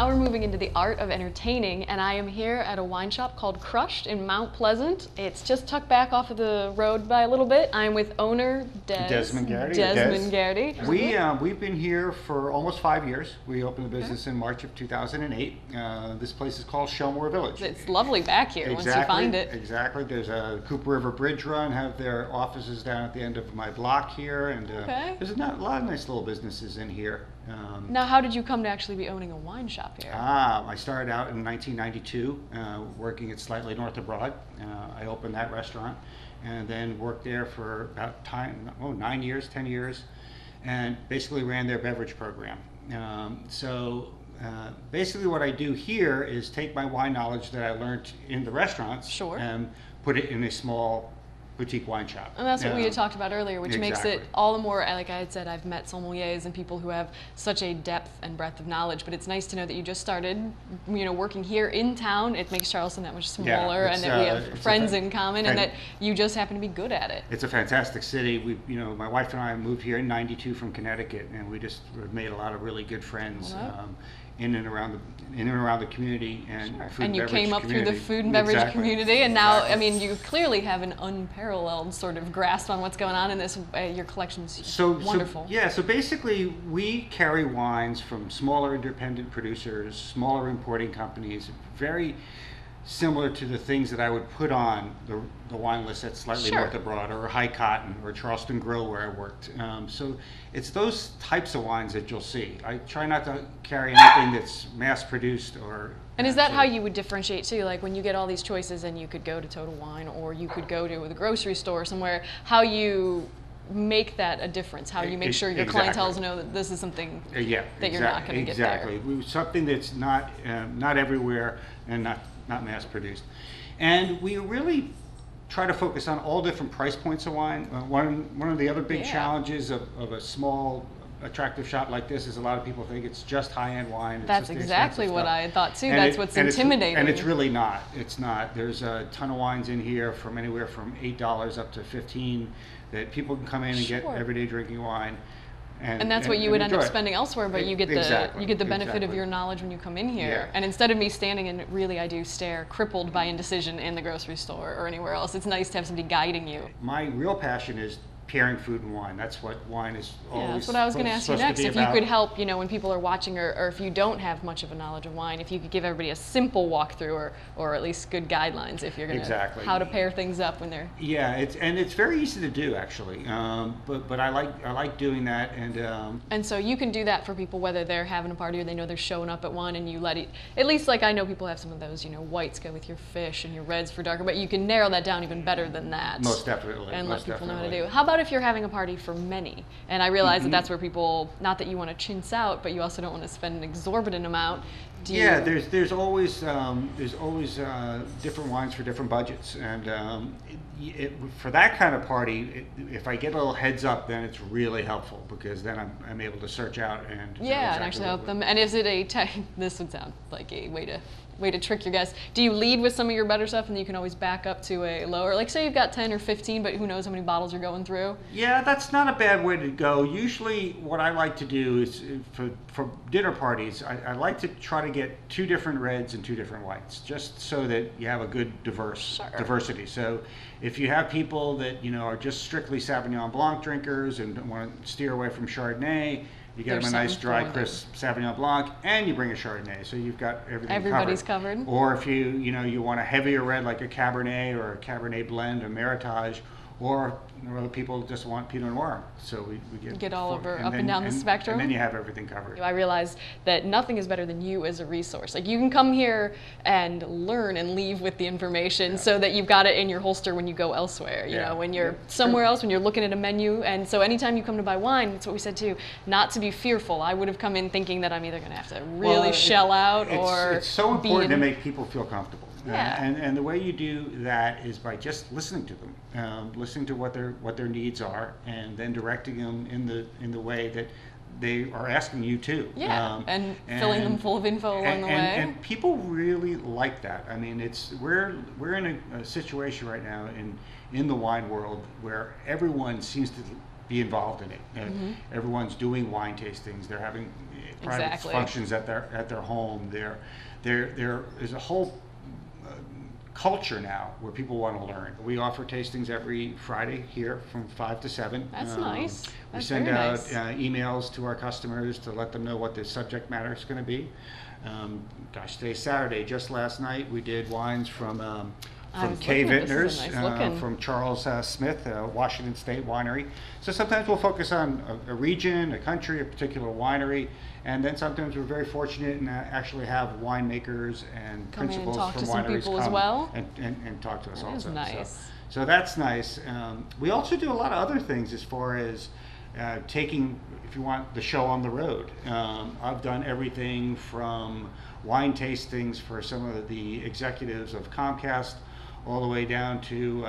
now we're moving into the art of entertaining, and I am here at a wine shop called Crushed in Mount Pleasant. It's just tucked back off of the road by a little bit. I'm with owner Desmond Garrity. Desmond Garrity. We've been here for almost 5 years. We opened the business in March of 2008. This place is called Shellmore Village. It's lovely back here once you find it. Exactly. There's a Cooper River Bridge Run, have their offices down at the end of my block here, and there's a lot of nice little businesses in here. Now, how did you come to actually be owning a wine shop here? I started out in 1992 working at Slightly North of Broad. I opened that restaurant and then worked there for about 10 years, and basically ran their beverage program. Basically what I do here is take my wine knowledge that I learned in the restaurants and put it in a small boutique wine shop. And that's what we had talked about earlier, which makes it all the more, like I had said, I've met sommeliers and people who have such a depth and breadth of knowledge, but it's nice to know that you just started, working here in town. It makes Charleston that much smaller, and that we have friends in common, and that you just happen to be good at it. It's a fantastic city. My wife and I moved here in '92 from Connecticut, and we just made a lot of really good friends. In and around the community and food and you beverage came up community. through the food and beverage community, and now you clearly have an unparalleled sort of grasp on what's going on in this. Your collection's wonderful. So basically we carry wines from smaller independent producers, smaller importing companies, very similar to the things that I would put on the wine list at Slightly North of Broad, or High Cotton, or Charleston Grill where I worked. So it's those types of wines that you'll see. I try not to carry anything that's mass produced or... And is that how you would differentiate too? Like when you get all these choices and you could go to Total Wine, or you could go to the grocery store somewhere, how you make that a difference, how you make sure your clientele know that this is something that you're not going to get there. Exactly. Something that's not everywhere and not mass produced. And we really try to focus on all different price points of wine. One of the other big challenges of a small attractive shop like this is a lot of people think it's just high-end wine. That's exactly what I thought too. That's what's intimidating. And it's really not. It's not. There's a ton of wines in here from anywhere from $8 up to $15 that people can come in and get everyday drinking wine. And that's what you would end up spending elsewhere, but you get the benefit of your knowledge when you come in here. And instead of me standing and really I do stare, crippled by indecision in the grocery store or anywhere else, it's nice to have somebody guiding you. My real passion is pairing food and wine. That's what wine is always. That's what I was going to ask you next. If you could help, when people are watching, or if you don't have much of a knowledge of wine, if you could give everybody a simple walkthrough, or at least good guidelines, if you're going to how to pair things up when they're. Yeah, it's very easy to do actually, but I like doing that, and so you can do that for people whether they're having a party or they know they're showing up at one, and you let it. At least like I know people have some of those, whites go with your fish and your reds for darker, but you can narrow that down even better than that. Most definitely. And let people know how to do. How about if you're having a party for many? And I realize that that's where people, not that you want to chintz out, but you also don't want to spend an exorbitant amount. There's always different wines for different budgets, and for that kind of party, if I get a little heads up, then it's really helpful, because then I'm able to search out and and actually help them. And is it this would sound like a way to trick your guests. Do you lead with some of your better stuff and then you can always back up to a lower, like say you've got 10 or 15, but who knows how many bottles you're going through? Yeah, that's not a bad way to go. Usually what I like to do is for dinner parties, I like to try to get 2 different reds and 2 different whites, just so that you have a good diversity. So if you have people that are just strictly Sauvignon Blanc drinkers and want to steer away from Chardonnay, you get them a nice dry, crisp Sauvignon Blanc, and you bring a Chardonnay, so you've got everybody's covered. Or if you want a heavier red like a Cabernet or a Cabernet blend, a Meritage, or other people just want Pinot Noir. So we get all over up and down the spectrum. And then you have everything covered. I realize that nothing is better than you as a resource. Like you can come here and learn and leave with the information so that you've got it in your holster when you go elsewhere. You know, when you're somewhere else, when you're looking at a menu. And so anytime you come to buy wine, that's what we said too, not to be fearful. I would have come in thinking that I'm either going to have to really shell out or it's so important to make people feel comfortable. And the way you do that is by just listening to them, listening to what their needs are, and then directing them in the way that they are asking you to. And filling them full of info along the way. And people really like that. I mean, we're in a situation right now in the wine world where everyone seems to be involved in it. Everyone's doing wine tastings. They're having private functions at their home. There is a whole culture now where people want to learn. We offer tastings every Friday here from 5 to 7. That's nice. We send out emails to our customers to let them know what the subject matter is going to be. Today's Saturday. Just last night we did wines from K Vintners, from Charles Smith, Washington State winery. So sometimes we'll focus on a region, a country, a particular winery, and then sometimes we're very fortunate and actually have winemakers and principals from wineries come and talk to us also. That is nice. So that's nice. We also do a lot of other things as far as taking, if you want, the show on the road. I've done everything from wine tastings for some of the executives of Comcast all the way down to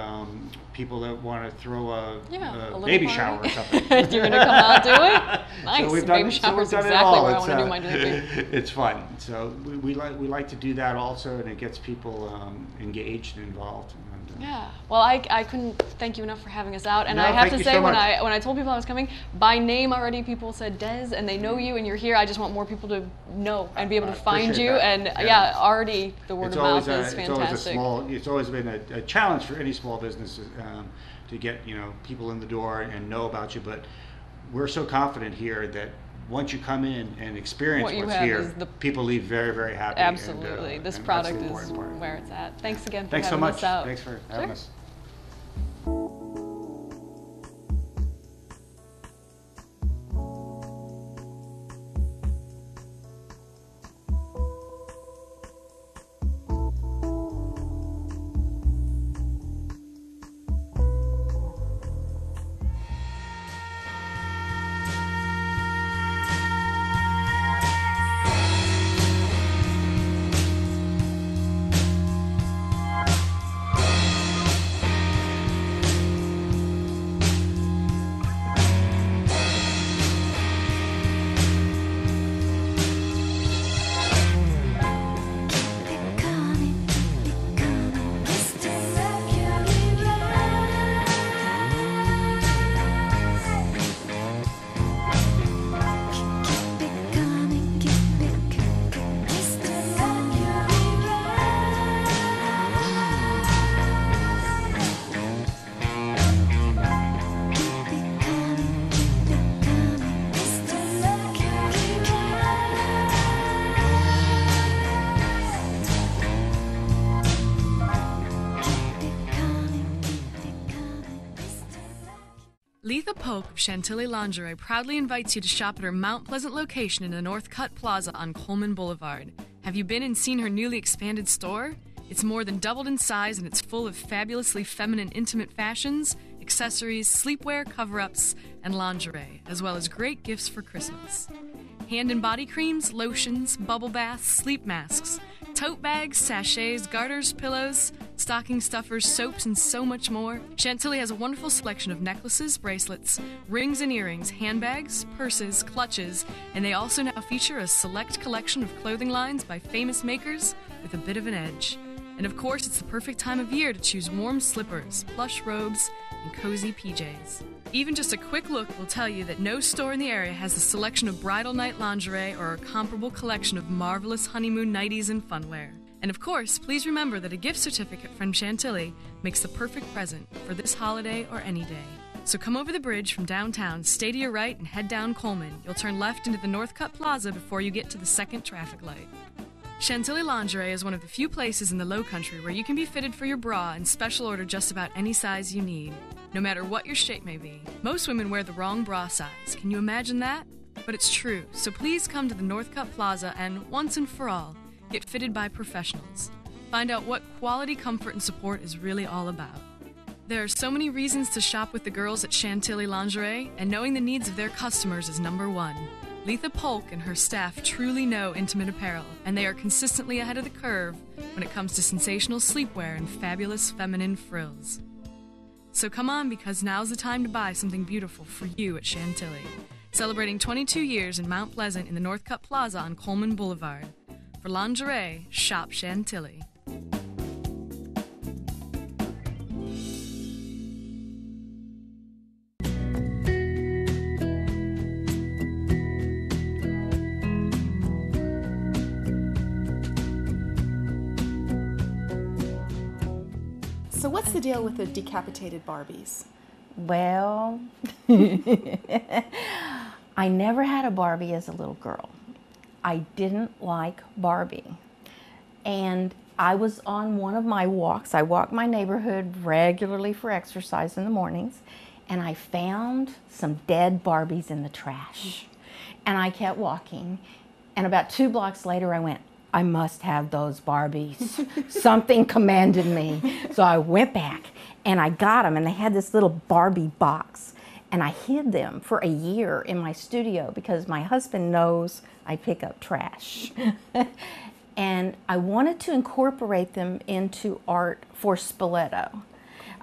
people that want to throw a baby shower or something. You're going to come out and do it? Nice. So baby shower is exactly where I want to do my drinking. It's fun. So we like to do that also, and it gets people engaged and involved. Yeah. Well, I couldn't thank you enough for having us out. And No, I have to say, so when I told people I was coming, by name already people said Des, and they know you and you're here. I just want more people to know and be able to find you. That. And already the word of mouth is fantastic. It's always been a challenge for any small business to get people in the door and know about you. But we're so confident here that once you come in and experience what's here, people leave very, very happy. Absolutely. This product is where it's at. Thanks again for having us out. Thanks for having us. Letha Polk of Chantilly Lingerie proudly invites you to shop at her Mount Pleasant location in the Northcutt Plaza on Coleman Boulevard. Have you been and seen her newly expanded store? It's more than doubled in size and it's full of fabulously feminine intimate fashions, accessories, sleepwear, cover-ups, and lingerie, as well as great gifts for Christmas. Hand and body creams, lotions, bubble baths, sleep masks, tote bags, sachets, garters, pillows, stocking stuffers, soaps, and so much more. Chantilly has a wonderful selection of necklaces, bracelets, rings and earrings, handbags, purses, clutches, and they also now feature a select collection of clothing lines by famous makers with a bit of an edge. And of course, it's the perfect time of year to choose warm slippers, plush robes, and cozy PJs. Even just a quick look will tell you that no store in the area has the selection of bridal night lingerie or a comparable collection of marvelous honeymoon nighties and funwear. And of course, please remember that a gift certificate from Chantilly makes the perfect present for this holiday or any day. So come over the bridge from downtown, stay to your right, and head down Coleman. You'll turn left into the Northcutt Plaza before you get to the second traffic light. Chantilly Lingerie is one of the few places in the Lowcountry where you can be fitted for your bra and special order just about any size you need, no matter what your shape may be. Most women wear the wrong bra size. Can you imagine that? But it's true, so please come to the Northcutt Plaza and, once and for all, get fitted by professionals. Find out what quality comfort and support is really all about. There are so many reasons to shop with the girls at Chantilly Lingerie, and knowing the needs of their customers is number one. Letha Polk and her staff truly know intimate apparel, and they are consistently ahead of the curve when it comes to sensational sleepwear and fabulous feminine frills. So come on, because now's the time to buy something beautiful for you at Chantilly. Celebrating 22 years in Mount Pleasant in the Northcutt Plaza on Coleman Boulevard. For lingerie, shop Chantilly. what's the deal with the decapitated Barbies? Well, I never had a Barbie as a little girl. I didn't like Barbie. And I was on one of my walks. I walk my neighborhood regularly for exercise in the mornings, and I found some dead Barbies in the trash. And I kept walking, and about 2 blocks later I went, I must have those Barbies. Something commanded me. So I went back and I got them, and they had this little Barbie box, and I hid them for a year in my studio because my husband knows I pick up trash. And I wanted to incorporate them into art for Spoleto.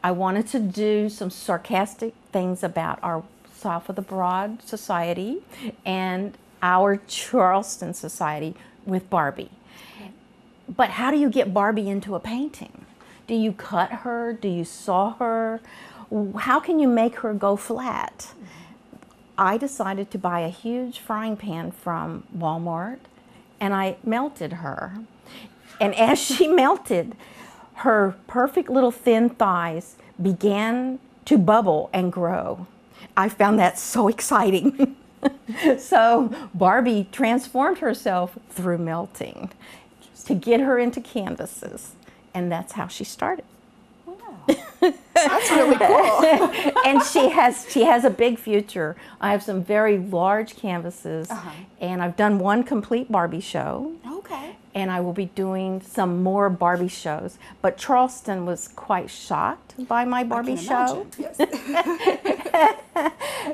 I wanted to do some sarcastic things about our South of the Broad society and our Charleston society with Barbie. But how do you get Barbie into a painting? Do you cut her? Do you saw her? How can you make her go flat? I decided to buy a huge frying pan from Walmart, and I melted her. And as she melted, her perfect little thin thighs began to bubble and grow. I found that so exciting. So Barbie transformed herself through melting to get her into canvases, and that's how she started. Wow. That's really cool. And she has a big future. I have some very large canvases, and I've done one complete Barbie show. Okay. And I will be doing some more Barbie shows. But Charleston was quite shocked by my Barbie show. Yes.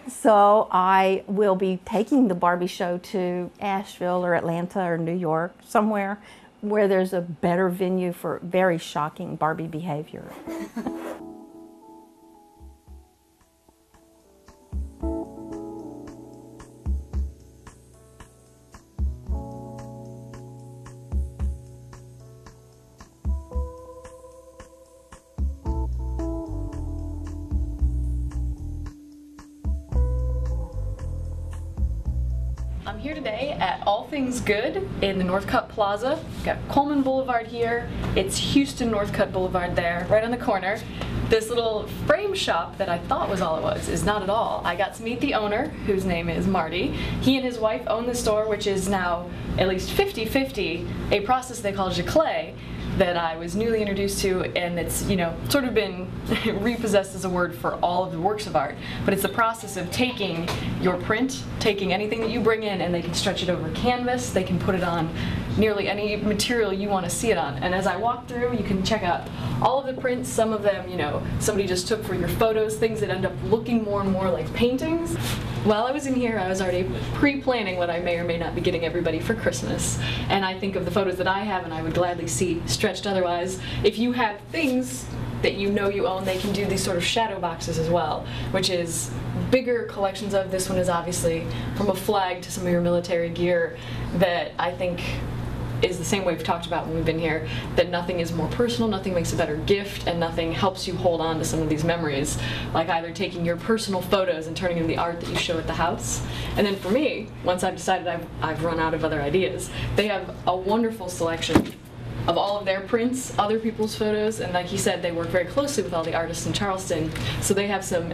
So I will be taking the Barbie show to Asheville or Atlanta or New York, somewhere where there's a better venue for very shocking Barbie behavior. I'm here today at All Things Good in the Northcutt Plaza. We've got Coleman Boulevard here. It's Houston Northcutt Boulevard there, right on the corner. This little frame shop that I thought was all it was is not at all. I got to meet the owner, whose name is Marty. He and his wife own the store, which is now at least 50-50, a process they call Giclee, that I was newly introduced to, and it's, you know, sort of been repossessed as a word for all of the works of art. But it's the process of taking your print, taking anything that you bring in, and they can stretch it over canvas, they can put it on nearly any material you want to see it on. And as I walk through, you can check out all of the prints. Some of them, you know, somebody just took for your photos, things that end up looking more and more like paintings. While I was in here, I was already pre-planning what I may or may not be getting everybody for Christmas. And I think of the photos that I have, and I would gladly see stretched otherwise. If you have things that you know you own, they can do these sort of shadow boxes as well, which is bigger collections of. This one is obviously from a flag to some of your military gear that I think is the same way we've talked about when we've been here, that nothing is more personal, nothing makes a better gift, and nothing helps you hold on to some of these memories, like either taking your personal photos and turning them into the art that you show at the house. And then for me, once I've decided I've run out of other ideas, they have a wonderful selection of all of their prints, other people's photos, and like he said, they work very closely with all the artists in Charleston, so they have some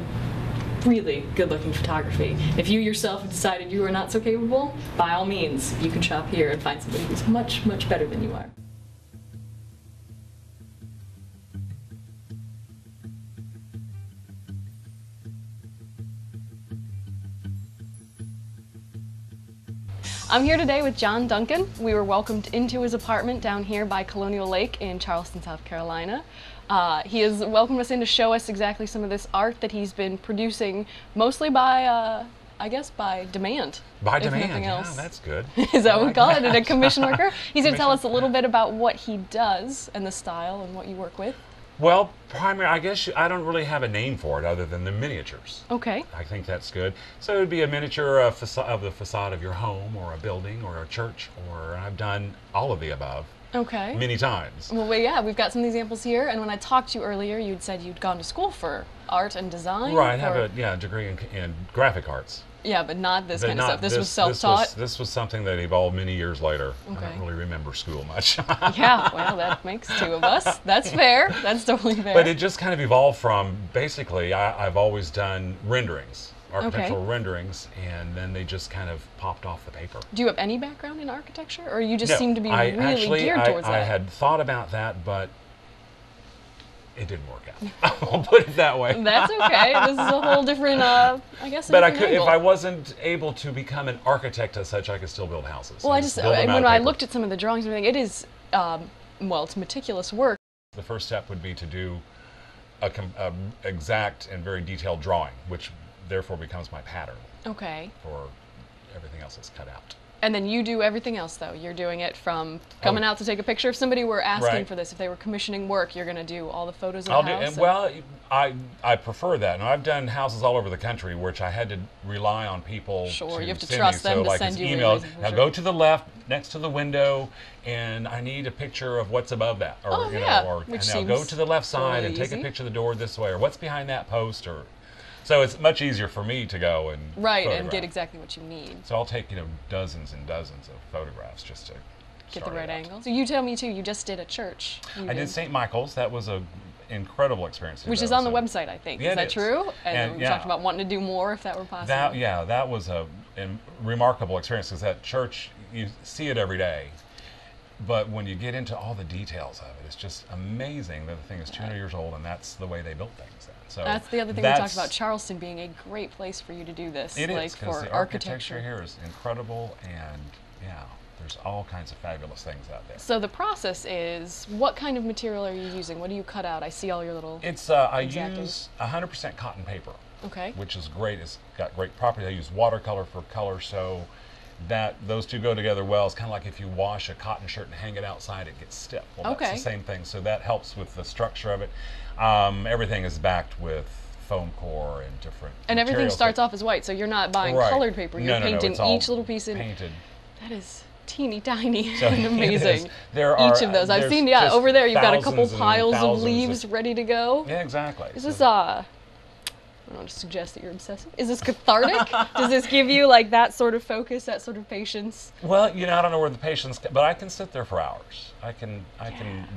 really good-looking photography. If you yourself have decided you are not so capable, by all means, you can shop here and find somebody who's much, much better than you are. I'm here today with John Duncan. We were welcomed into his apartment down here by Colonial Lake in Charleston, South Carolina. He has welcomed us in to show us exactly some of this art that he's been producing, mostly by, I guess, by demand. By if demand, nothing else. yeah, that's good. Is that what we call it? A commission worker? He's going to tell us a little bit about what he does and the style and what you work with. Well, I guess I don't really have a name for it other than the miniatures. Okay. I think that's good. So it would be a miniature of the facade of your home or a building or a church, or I've done all of the above. Okay. many times. Well, yeah, we've got some examples here. And when I talked to you earlier, you'd said you'd gone to school for art and design. Right, I have a degree in graphic arts. Yeah, but not this kind of stuff. This was This self-taught. this was something that evolved many years later. Okay. I don't really remember school much. Yeah, well, that makes two of us. That's fair. That's totally fair. But it just kind of evolved from, basically, I've always done renderings, architectural renderings, and then they just kind of popped off the paper. Do you have any background in architecture, or you just No, seem to be really geared towards that? I had thought about that, but it didn't work out. I'll put it that way. That's okay. This is a whole different, I guess. But I could, if I wasn't able to become an architect as such, I could still build houses. Well, when I looked at some of the drawings and everything, it is, well, it's meticulous work. The first step would be to do a exact and very detailed drawing, which therefore becomes my pattern. Okay. For everything else that's cut out. And then you do everything else, though. You're doing it from coming out to take a picture. If somebody were asking for this, if they were commissioning work, you're going to do all the photos of the house? Well, I prefer that. And I've done houses all over the country, which I had to rely on people Sure, you have to send trust me. them so, to like, send it's you emails. emails. Now go to the left, next to the window, and I need a picture of what's above that. Or, Which and now go seems to the left side and take easy. a picture of the door this way, or what's behind that post, or... So it's much easier for me to go and and get exactly what you need. So I'll take, dozens and dozens of photographs just to get the right angle. So you tell me too, you just did a church. I did St. Michael's. That was a incredible experience. Which is on the website, I think. Yeah, is that true? And we yeah. talked about wanting to do more if that were possible. That was a remarkable experience, because that church, you see it every day. But when you get into all the details of it, it's just amazing that the thing is 200 years old, and that's the way they built things then. So that's the other thing we talked about, Charleston being a great place for you to do this. It like is, because for the architecture here is incredible, and there's all kinds of fabulous things out there. So the process is, what kind of material are you using? What do you cut out? I see all your little I use 100% cotton paper. Okay. Which is great. It's got great properties. I use watercolor for color, so that those two go together well. It's kind of like if you wash a cotton shirt and hang it outside, it gets stiff. Well, that's the same thing. So that helps with the structure of it. Everything is backed with foam core and different And everything materials starts off as white, so you're not buying colored paper. You're painting each little piece in. Painted. That is teeny tiny and amazing. Each of those. I've seen, over there you've got a couple piles of leaves ready to go. Yeah, exactly. Is this I don't want to suggest that you're obsessive. Is this cathartic? Does this give you like that sort of focus, that sort of patience? Well, I don't know where the patience, but I can sit there for hours. I can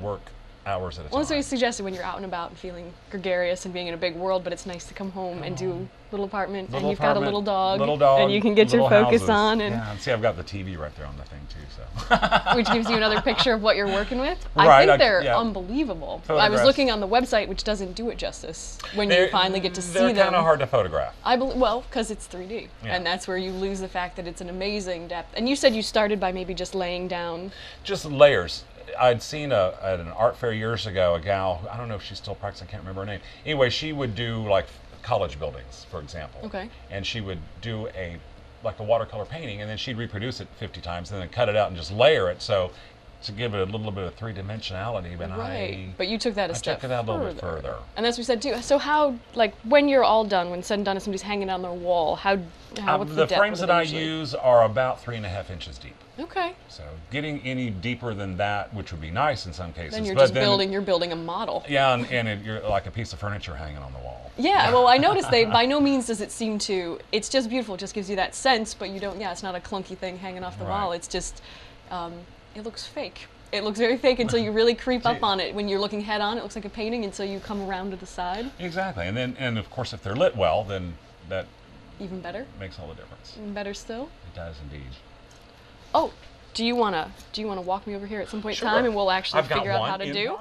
work hours at a time. Well, that's what you suggested when you're out and about and feeling gregarious and being in a big world, but it's nice to come home and do little apartment, and you've got a little dog, and you can get your focus on. And see, I've got the TV right there on the thing too, so. Which gives you another picture of what you're working with. Right, I think they're unbelievable. Photographs. I was looking on the website, which doesn't do it justice when you finally get to see them. They're kind of hard to photograph. Well, because it's 3D, and that's where you lose the fact that it's an amazing depth. And you said you started by maybe just laying down. Just layers. I'd seen at an art fair years ago a gal, I don't know if she's still practicing, I can't remember her name. Anyway, she would do like college buildings, for example. Okay. And she would do a watercolor painting, and then she'd reproduce it 50 times and then cut it out and just layer it, so to give it a little bit of three-dimensionality. But you took that a step further. I took it a little bit further. And that's what we said too. So how, when you're all done, when said and done, if somebody's hanging on their wall, what's the depth frames that I use are about 3.5 inches deep. Okay. So getting any deeper than that, which would be nice in some cases. Then you're building a model. Yeah, and you're like a piece of furniture hanging on the wall. Yeah, well, I noticed by no means does it seem to, it's just beautiful. It just gives you that sense, but you don't, it's not a clunky thing hanging off the wall. It's just, it looks fake. It looks very fake until you really creep up on it. When you're looking head on, it looks like a painting until you come around to the side. Exactly, and of course, if they're lit well, then that even better makes all the difference. Even better still. It does indeed. Oh, do you wanna walk me over here at some point in time, and we'll actually figure out how to do?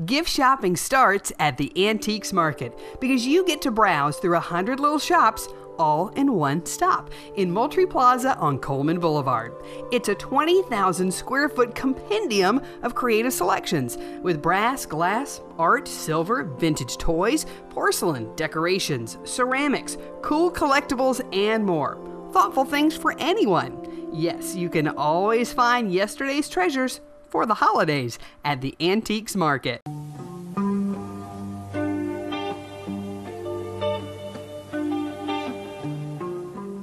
Gift shopping starts at the Antiques Market because you get to browse through 100 little shops all in one stop in Moultrie Plaza on Coleman Boulevard. It's a 20,000 square foot compendium of creative selections with brass, glass, art, silver, vintage toys, porcelain, decorations, ceramics, cool collectibles, and more. Thoughtful things for anyone. Yes, you can always find yesterday's treasures for the holidays at the Antiques Market.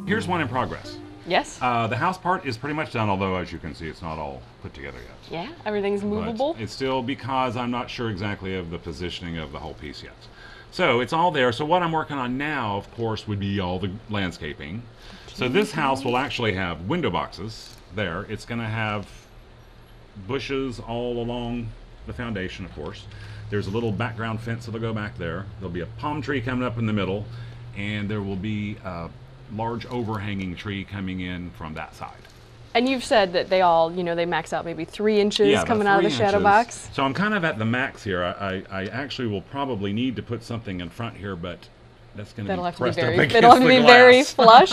Here's one in progress. Yes. The house part is pretty much done, although as you can see, it's not all put together yet. Yeah, everything's movable. But it's still, because I'm not sure exactly of the positioning of the whole piece yet. So it's all there. So what I'm working on now, of course, would be all the landscaping. So this house will actually have window boxes there. It's going to have bushes all along the foundation, of course. There's a little background fence that'll go back there. There'll be a palm tree coming up in the middle, and there will be a large overhanging tree coming in from that side. And you've said that they all, you know, they max out maybe 3 inches coming out of the shadow box. So I'm kind of at the max here. I actually will probably need to put something in front here, but that's going to be pressed up against the glass. That'll have to be very flush.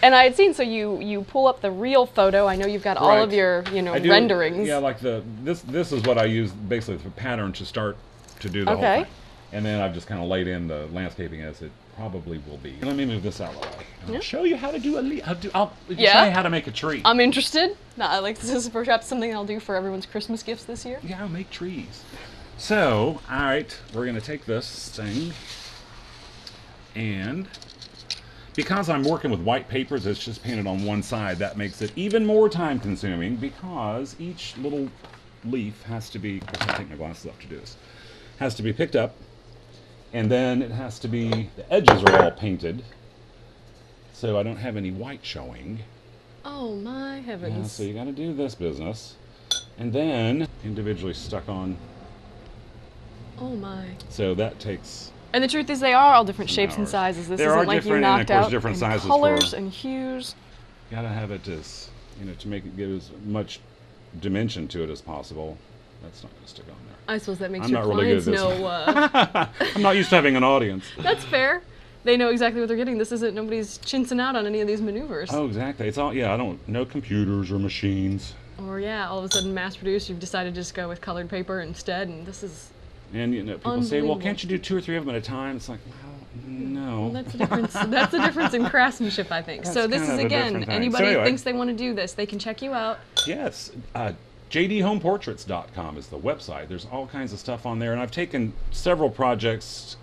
And I had seen, so you pull up the real photo. I know you've got all of your, you know, renderings. Yeah, like this is what I use basically for pattern to start to do the whole thing. And then I've just kind of laid in the landscaping as it probably will be. Let me move this out of the way. I'll show you how to do I'll show you how to make a tree. I'm interested. This is perhaps something I'll do for everyone's Christmas gifts this year. Yeah, I'll make trees. So, all right, we're going to take this thing, and because I'm working with white papers that's just painted on one side, that makes it even more time consuming, because each little leaf has to be, I have to take my glasses off to do this, has to be picked up, and then it has to be, the edges are all painted, so I don't have any white showing. Oh my heavens. Yeah, so you got to do this business, and then individually stuck on. Oh my. So that takes. And the truth is, they are all different shapes and sizes. This isn't like you knocked out different sizes colors and hues. You gotta have it as, to make it give as much dimension to it as possible. That's not gonna stick on there. I suppose that makes I'm your not really clients good at this. I'm not used to having an audience. That's fair. They know exactly what they're getting. This isn't, nobody's chinsing out on any of these maneuvers. Oh, exactly. It's all, no computers or machines. Or all of a sudden mass produced, you've decided to just go with colored paper instead, and this is And people say, well, can't you do 2 or 3 of them at a time? It's like, well, no. Well, that's the difference. That's the difference in craftsmanship, I think. So this is, again, anybody who thinks they want to do this, they can check you out. Yes. jdhomeportraits.com is the website. There's all kinds of stuff on there, and I've taken several projects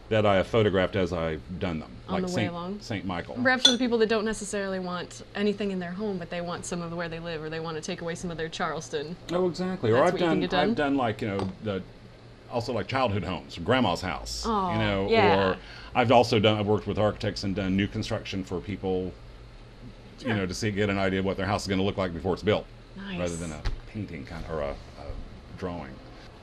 that I have photographed as I've done them, on the way along. St. Michael. Perhaps for the people that don't necessarily want anything in their home, but they want some of where they live, or they want to take away some of their Charleston. Oh, exactly. Or I've done like, also like childhood homes, grandma's house, or I've worked with architects and done new construction for people, to get an idea of what their house is going to look like before it's built, rather than a painting or a drawing.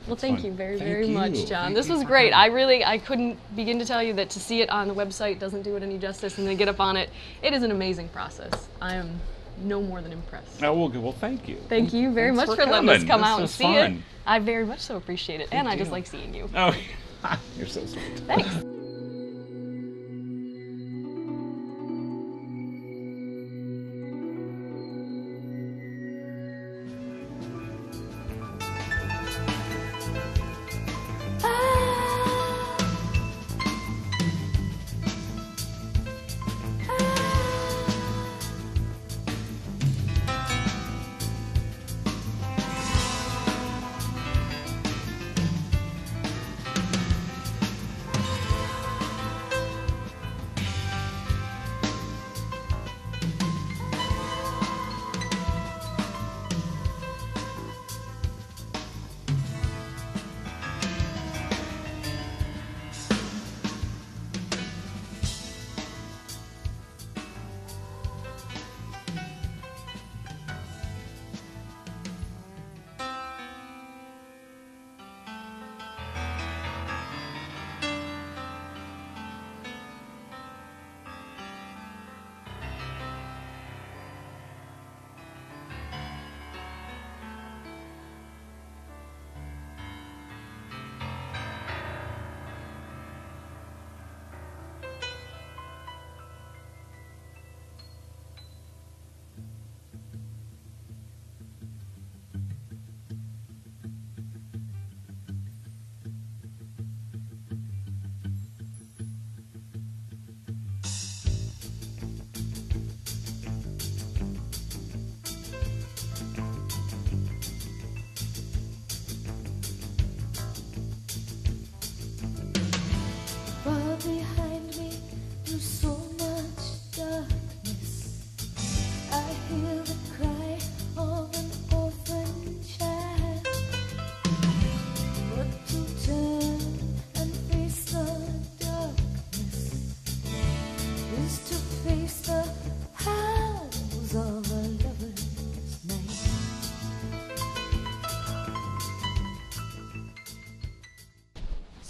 Well, thank you very, very much, John. This was great. I couldn't begin to tell you that to see it on the website doesn't do it any justice, and then get up on it. It is an amazing process. I am no more than impressed. Oh, well, thank you. Thank you very much for letting us come out and see it. I very much so appreciate it, and I just like seeing you. Oh, you're so sweet. Thanks.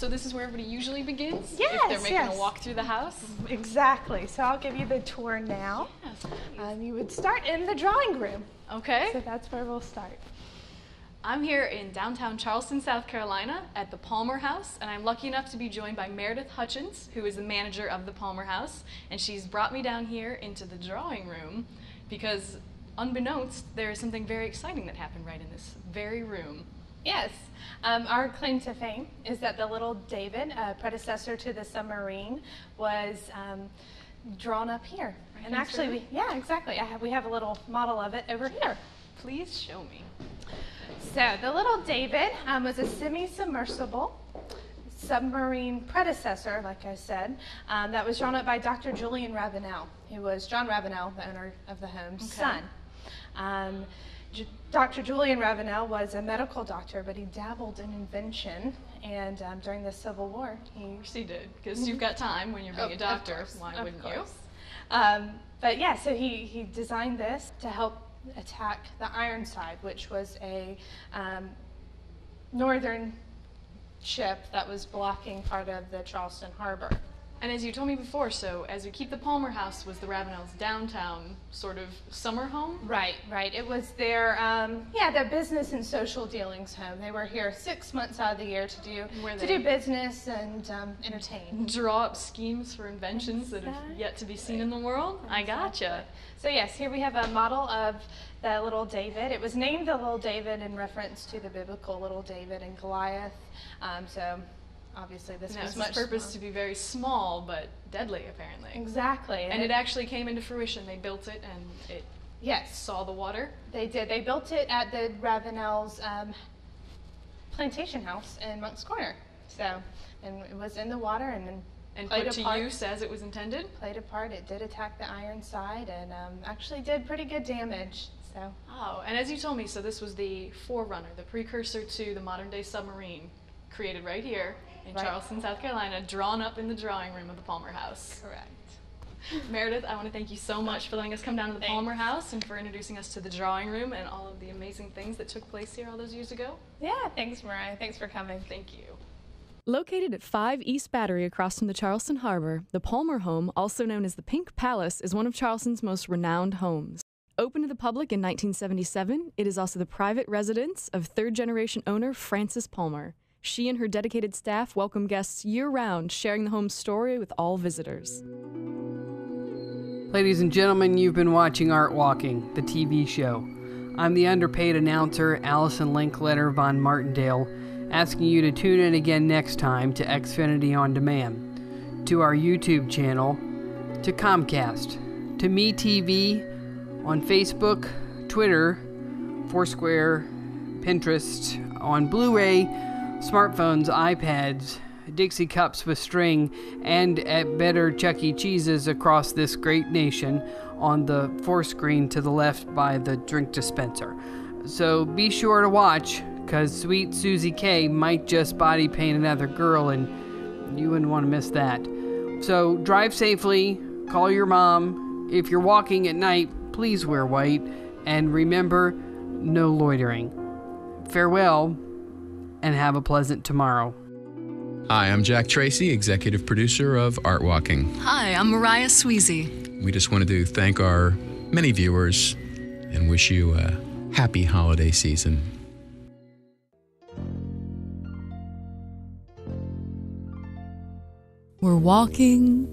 So this is where everybody usually begins? Yes, if they're making a walk through the house? Exactly. So I'll give you the tour now. Yes, you would start in the drawing room. Okay. So that's where we'll start. I'm here in downtown Charleston, South Carolina at the Palmer House, and I'm lucky enough to be joined by Meredith Hutchins, who is the manager of the Palmer House, and she's brought me down here into the drawing room because, unbeknownst, there is something very exciting that happened right in this very room. Yes. Our claim to fame is that the little David, predecessor to the submarine, was drawn up here. And actually, yeah, exactly. We have a little model of it over here. Please show me. So the little David was a semi-submersible submarine predecessor, like I said, that was drawn up by Dr. Julian Ravenel, who was John Ravenel, the owner of the home's son. Dr. Julian Ravenel was a medical doctor, but he dabbled in invention, and during the Civil War, he did, because you've got time when you're being a doctor. Why wouldn't you? But yeah, so he designed this to help attack the Ironside, which was a northern ship that was blocking part of the Charleston harbor. And as you told me before, so as we keep the Palmer House was the Ravenels' downtown sort of summer home? Right. It was their, their business and social dealings home. They were here 6 months out of the year to do business and entertain. Draw up schemes for inventions that have yet to be seen in the world? I gotcha. So yes, here we have a model of the little David. It was named the little David in reference to the biblical little David and Goliath. Obviously, this was much purpose to be very small, but deadly, apparently. Exactly. And it actually came into fruition. They built it, and it saw the water. They did. They built it at the Ravenel's plantation house in Monk's Corner. So, and it was in the water and put to use as it was intended? Played a part. It did attack the Ironside and actually did pretty good damage. So. Oh, and as you told me, so this was the forerunner, the precursor to the modern-day submarine, created right here in Charleston, South Carolina, drawn up in the drawing room of the Palmer House. Correct. Meredith, I want to thank you so much for letting us come down to the Palmer House and for introducing us to the drawing room and all of the amazing things that took place here all those years ago. Yeah, thanks, Mariah. Thanks for coming. Thank you. Located at 5 East Battery across from the Charleston Harbor, the Palmer home, also known as the Pink Palace, is one of Charleston's most renowned homes. Opened to the public in 1977, it is also the private residence of third-generation owner Frances Palmer. She and her dedicated staff welcome guests year-round, sharing the home's story with all visitors. Ladies and gentlemen, you've been watching Art Walking, the TV show. I'm the underpaid announcer, Allison Linkletter von Martindale, asking you to tune in again next time to Xfinity On Demand, to our YouTube channel, to Comcast, to MeTV, on Facebook, Twitter, Foursquare, Pinterest, on Blu-ray, smartphones, iPads, Dixie cups with string, and at better Chuck E. Cheese's across this great nation on the forescreen to the left by the drink dispenser. So be sure to watch, because sweet Suzie K might just body paint another girl, and you wouldn't want to miss that. So drive safely, call your mom. If you're walking at night, please wear white, and remember, no loitering. Farewell, and have a pleasant tomorrow. Hi, I'm Jack Tracey, executive producer of Art Walking. Hi, I'm Mariah Sweezey. We just wanted to thank our many viewers and wish you a happy holiday season. We're walking,